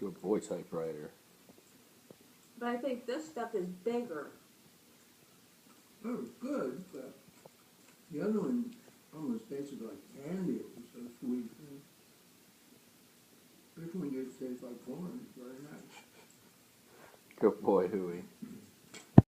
Good boy, typewriter. But I think this stuff is bigger. Oh, it was good, but the other one almost tasted like candy. It was so sweet. This one just tastes like corn. It's very nice. Good boy, Huey.